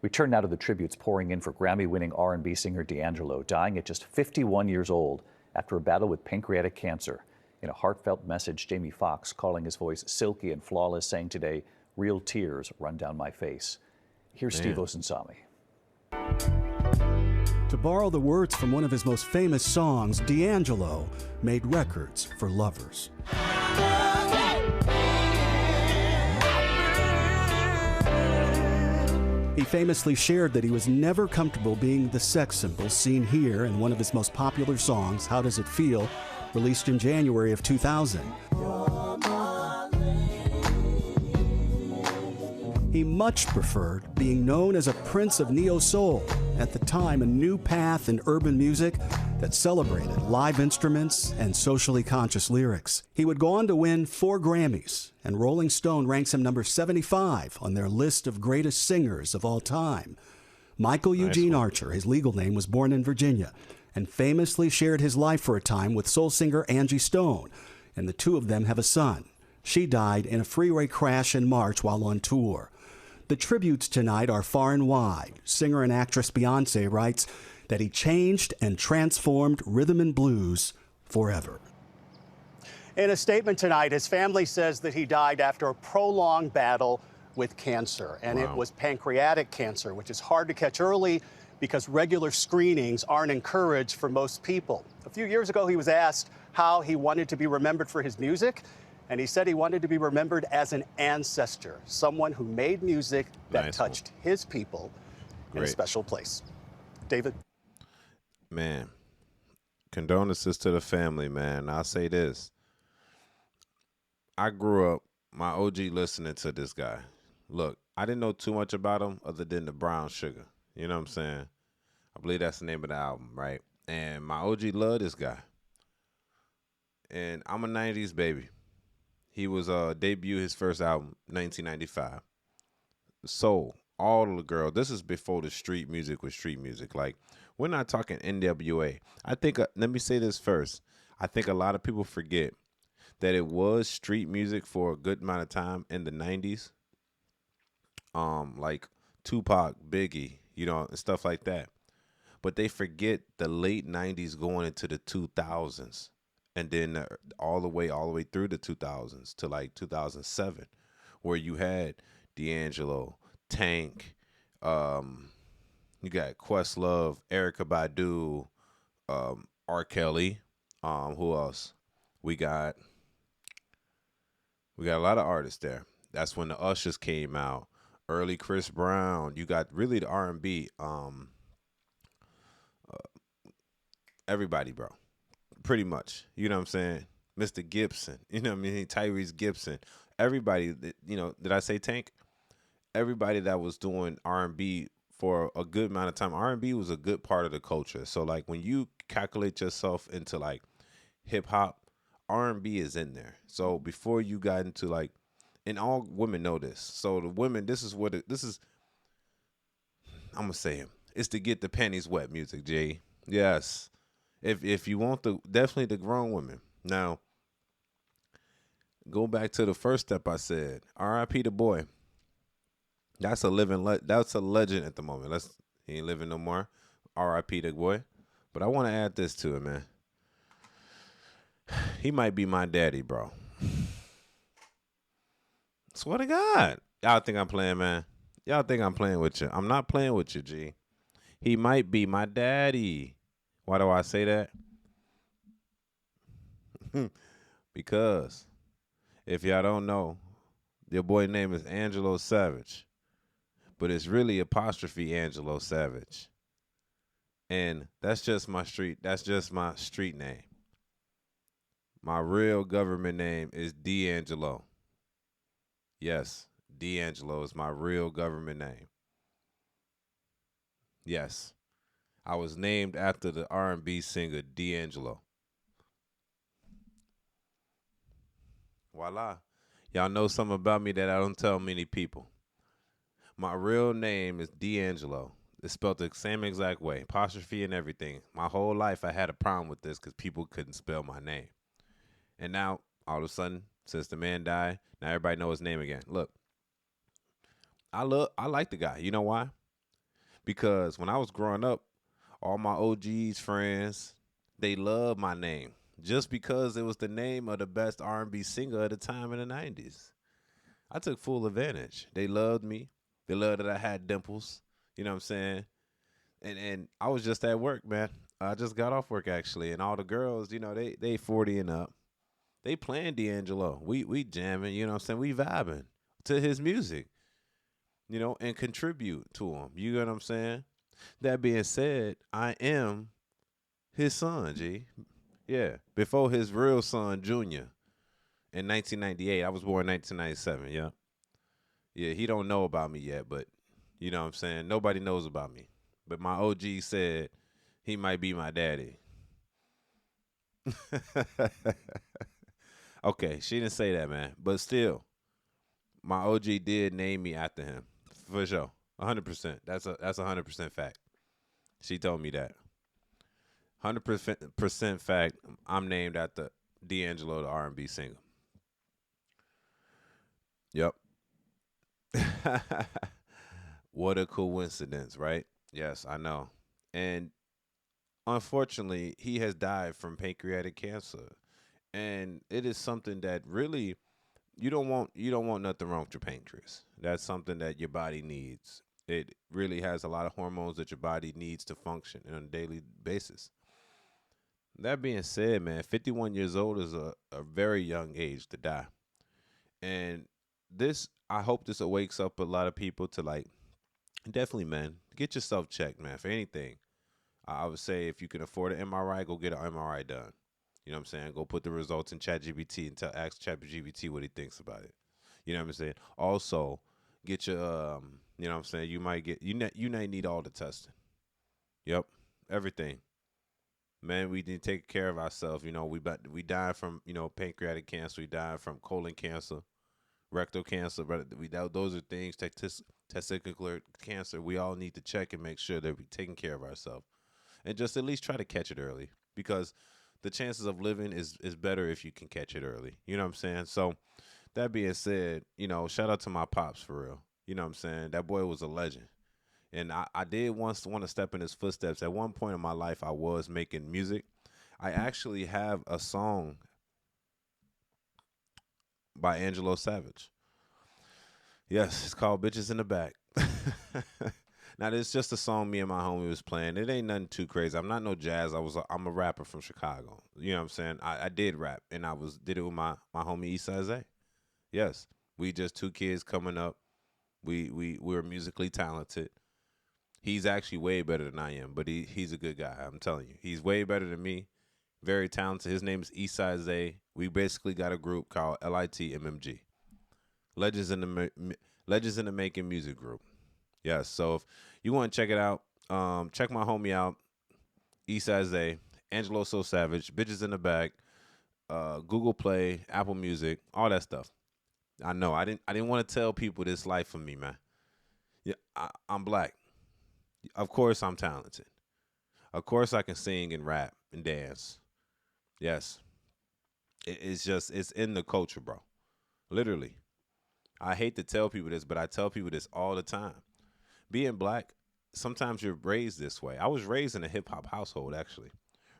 We turn now to the tributes pouring in for Grammy-winning R&B singer D'Angelo, dying at just 51 years old after a battle with pancreatic cancer. In a heartfelt message, Jamie Foxx, calling his voice silky and flawless, saying today, "Real tears run down my face." Here's Steve Man. Osunsami. To borrow the words from one of his most famous songs, D'Angelo made records for lovers. He famously shared that he was never comfortable being the sex symbol seen here in one of his most popular songs, How Does It Feel?, released in January of 2000. He much preferred being known as a prince of neo-soul, at the time a new path in urban music that celebrated live instruments and socially conscious lyrics. He would go on to win 4 Grammys, and Rolling Stone ranks him number 75 on their list of greatest singers of all time. Michael Eugene Archer, his legal name, was born in Virginia and famously shared his life for a time with soul singer Angie Stone, and the two of them have a son. She died in a freeway crash in March while on tour. The tributes tonight are far and wide. Singer and actress Beyoncé writes that he changed and transformed rhythm and blues forever. In a statement tonight, his family says that he died after a prolonged battle with cancer, and it was pancreatic cancer, which is hard to catch early because regular screenings aren't encouraged for most people. A few years ago, he was asked how he wanted to be remembered for his music, and he said he wanted to be remembered as an ancestor, someone who made music that touched his people in a special place. David? Man, condolences to the family, man. I'll say this. I grew up, my OG listening to this guy. Look, I didn't know too much about him other than the Brown Sugar. You know what I'm saying? I believe that's the name of the album, right? And my OG loved this guy. And I'm a 90s baby. He was debut his first album, 1995. Soul, all of the girls. This is before the street music was street music. Like, we're not talking NWA. I think, let me say this first. I think a lot of people forget that it was street music for a good amount of time in the 90s. Like Tupac, Biggie, you know, and stuff like that. But they forget the late 90s going into the 2000s. And then all the way through the 2000s to like 2007, where you had D'Angelo, Tank, you got Questlove, Erykah Badu, R. Kelly. Who else? We got a lot of artists there. That's when the Ushers came out. Early Chris Brown. You got really the R&B. Everybody, bro. Pretty much, you know what I'm saying? Mr. Gibson, you know what I mean? Tyrese Gibson, everybody, you know, did I say Tank? Everybody that was doing R&B for a good amount of time. R&B was a good part of the culture. So like when you calculate yourself into like hip hop, R&B is in there. So before you got into like, and all women know this. So the women, this is, I'm gonna say it. It's to get the panties wet music, Jay. Yes. If you want definitely the grown women. Now, go back to the first step I said. R.I.P. the boy. That's a legend at the moment. He ain't living no more. R.I.P. the boy. But I want to add this to it, man. He might be my daddy, bro. Swear to God. Y'all think I'm playing, man. Y'all think I'm playing with you. I'm not playing with you, G. He might be my daddy. Why do I say that? Because if y'all don't know, your boy name is Angelo Savage, but it's really apostrophe Angelo Savage. And that's just my street name. My real government name is D'Angelo. Yes, D'Angelo is my real government name. Yes. I was named after the R&B singer D'Angelo. Voila. Y'all know something about me that I don't tell many people. My real name is D'Angelo. It's spelled the same exact way, apostrophe and everything. My whole life I had a problem with this because people couldn't spell my name. And now, all of a sudden, since the man died, now everybody knows his name again. Look, I like the guy. You know why? because when I was growing up, all my OG's friends, they loved my name just because it was the name of the best R&B singer at the time in the 90s. I took full advantage. They loved me. They loved that I had dimples. You know what I'm saying? And I was just at work, man. I just got off work actually, and all the girls, they 40 and up. They playing D'Angelo. We jamming, you know what I'm saying? We vibing to his music, and contribute to him. You know what I'm saying? That being said, I am his son, G. Yeah. Before his real son, Junior, in 1998. I was born in 1997, yeah. Yeah, he don't know about me yet, but you know what I'm saying? Nobody knows about me. But my OG said he might be my daddy. Okay, she didn't say that, man. But still, my OG did name me after him. For sure. 100%. That's a 100% fact. She told me that. 100% fact. I'm named after D'Angelo, the R&B singer. Yep. What a coincidence, right? Yes, I know. And unfortunately, he has died from pancreatic cancer. And it is something that really you don't want nothing wrong with your pancreas. That's something that your body needs. It really has a lot of hormones that your body needs to function on a daily basis. That being said, man, 51 years old is a very young age to die. And I hope this wakes up a lot of people to like, definitely, man, get yourself checked, man, for anything. I would say if you can afford an MRI, go get an MRI done. You know what I'm saying? Go put the results in ChatGPT and ask ChatGPT what he thinks about it. You know what I'm saying? Also, get your you know what I'm saying? You might get you might need all the testing. Yep, everything. Man, we need to take care of ourselves. We die from pancreatic cancer. We die from colon cancer, rectal cancer. But those are things. Testicular cancer. We all need to check and make sure that we're taking care of ourselves, and just at least try to catch it early, because the chances of living is better if you can catch it early. You know what I'm saying? So that being said, shout out to my pops for real. You know what I'm saying? That boy was a legend. And I did once want to step in his footsteps. At one point in my life, I was making music. I actually have a song by Angelo Savage. Yes, it's called Bitches in the Back. Now, it's just a song me and my homie was playing. It ain't nothing too crazy. I'm not no jazz. I'm a rapper from Chicago. You know what I'm saying? I did rap, and did it with my homie Eastside Zay. Yes, we just two kids coming up. We're musically talented. He's actually way better than I am, but he's a good guy. I'm telling you, he's way better than me. Very talented. His name is Eastside Zay. We basically got a group called LITMMG, Legends in the Making Music Group. Yes. So if you want to check it out, check my homie out, Eastside Zay, Angelo So Savage, Bitches in the Back, Google Play, Apple Music, all that stuff. I know I didn't want to tell people this life for me, man. Yeah, I'm black. Of course I'm talented. Of course I can sing and rap and dance. Yes. It's in the culture, bro. Literally. I hate to tell people this, but I tell people this all the time. Being black, sometimes you're raised this way. I was raised in a hip hop household, actually.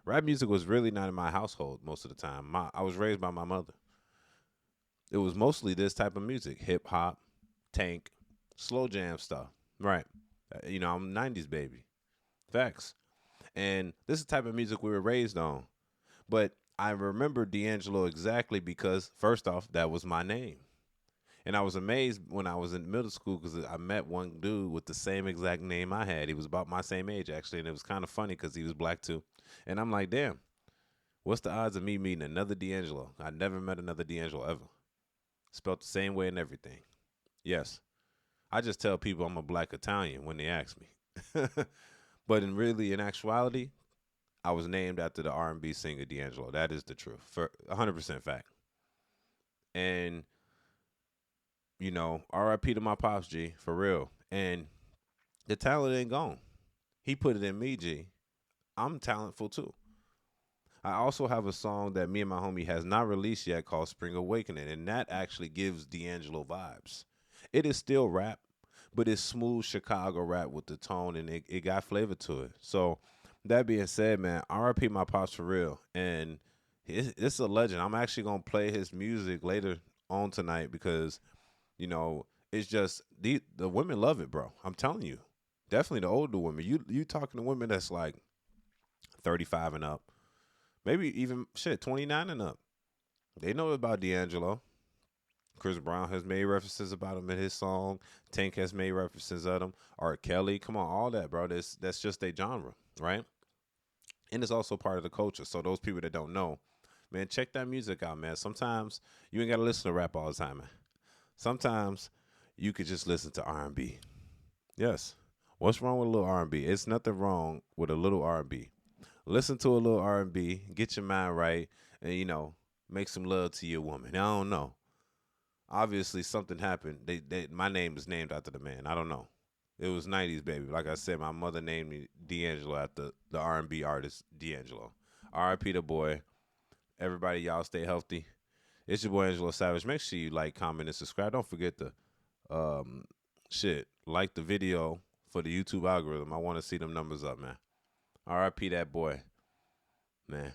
Rap music was really not in my household most of the time. I was raised by my mother. It was mostly this type of music: hip hop, tank, slow jam stuff. Right. I'm a 90s baby. Facts. And this is the type of music we were raised on. But I remember D'Angelo exactly because, first off, that was my name. And I was amazed when I was in middle school because I met one dude with the same exact name I had. He was about my same age, actually, and it was kind of funny because he was black, too. And I'm like, damn, what's the odds of me meeting another D'Angelo? I never met another D'Angelo ever. Spelled the same way and everything. Yes. I just tell people I'm a black Italian when they ask me. But in actuality, I was named after the R&B singer D'Angelo. That is the truth. For 100% fact. And RIP to my pops, G, for real. And the talent ain't gone. He put it in me, G. I'm talentful too. I also have a song that me and my homie has not released yet called Spring Awakening, and that actually gives D'Angelo vibes. It is still rap, but it's smooth Chicago rap with the tone, and it got flavor to it. So that being said, man, R.I.P. my pops for real, and it's a legend. I'm actually gonna play his music later on tonight because it's just the women love it, bro. I'm telling you, definitely the older women. You talking to women that's like 35 and up, maybe even 29 and up. They know about D'Angelo. Chris Brown has made references about him in his song. Tank has made references of him. R. Kelly, come on, all that, bro. That's just their genre, right? And it's also part of the culture. So those people that don't know, man, check that music out, man. Sometimes you ain't gotta listen to rap all the time, man. Sometimes you could just listen to R&B. Yes. What's wrong with a little R&B? It's nothing wrong with a little R&B. Listen to a little R&B, get your mind right, and make some love to your woman. I don't know. Obviously, something happened. My name is named after the man. I don't know. It was 90s, baby. Like I said, my mother named me D'Angelo after the R&B artist D'Angelo. R.I.P. the boy. Everybody, y'all stay healthy. It's your boy Angelo Savage. Make sure you like, comment, and subscribe. Don't forget to like the video for the YouTube algorithm. I want to see them numbers up, man. R.I.P. that boy. Man.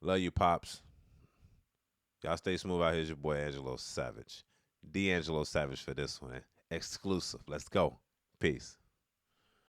Love you, Pops. Y'all stay smooth out. Here's your boy Angelo Savage. D'Angelo Savage for this one. Exclusive. Let's go. Peace.